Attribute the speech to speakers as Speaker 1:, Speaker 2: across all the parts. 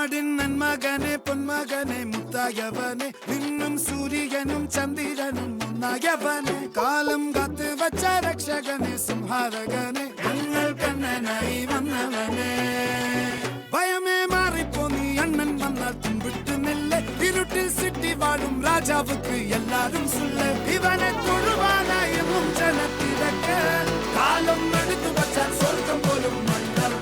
Speaker 1: நாடின் நன்மகனே பொன்மகனே முத்தாயவனே இன்னும் சூரியனும் சந்திரனும் முன்னாயவனே காலம் காத்து வச்ச ரக்ஷகனே சிம்ஹாரகனே எங்கள் கண்ணனாய் வந்தவனே பயமே மாறிப்போ நீ அண்ணன் வந்தால் தும்பிட்டு நில்ல இருட்டில் சிட்டி வாழும் ராஜாவுக்கு எல்லாரும் சொல்ல இவனை தொழுவானாயும் ஜனத்திறக்க காலம் எடுத்து வச்சால் சொர்க்கம் போலும் மன்னர்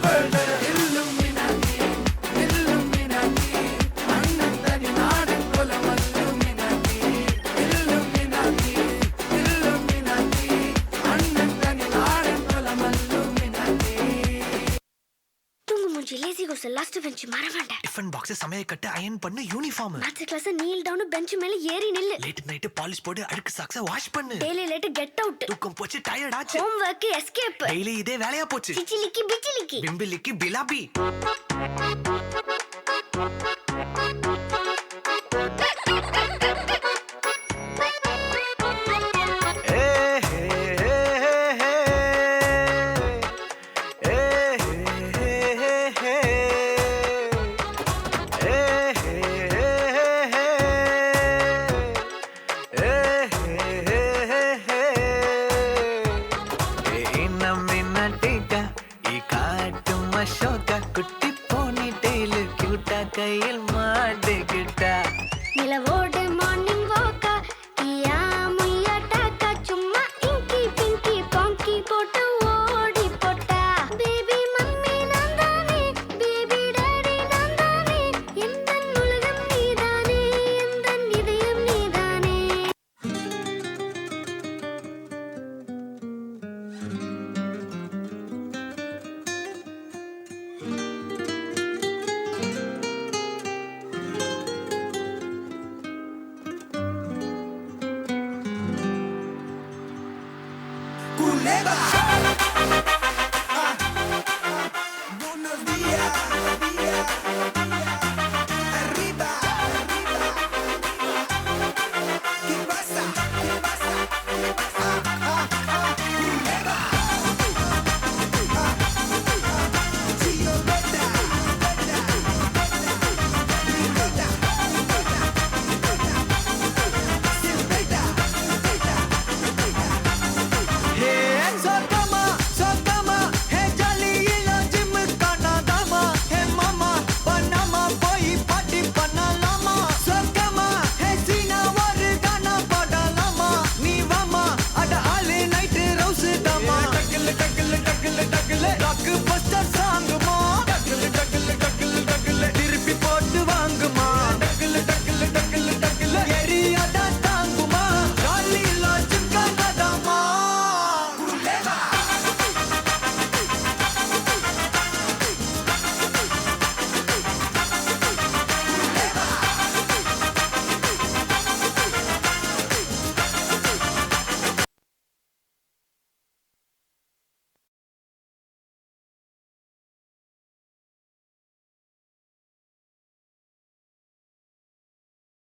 Speaker 2: லாஸ்ட் பெஞ்ச் மறவாண்ட
Speaker 3: டிஃபன் பாக்ஸ் சமையல் கட்டு அயன் பண்ணு uniform
Speaker 2: maths class kneel down bench மேல ஏறி நில்லு
Speaker 3: லேட் நைட் பாலிஷ் போட்டு அழுக்கு சாக்ஸ வாஷ் பண்ணு
Speaker 2: டெய்லி லேட் கெட் அவுட்
Speaker 3: தூக்கம் போச்சு டயர்ட் ஆச்சு
Speaker 2: ஹோம் வொர்க் எஸ்கேப்
Speaker 3: டெய்லி இதே வேலையா போச்சு
Speaker 2: சிச்சிலிக்கி பிச்சிலிக்கி
Speaker 3: பிம்பிலிக்கி பிலாபி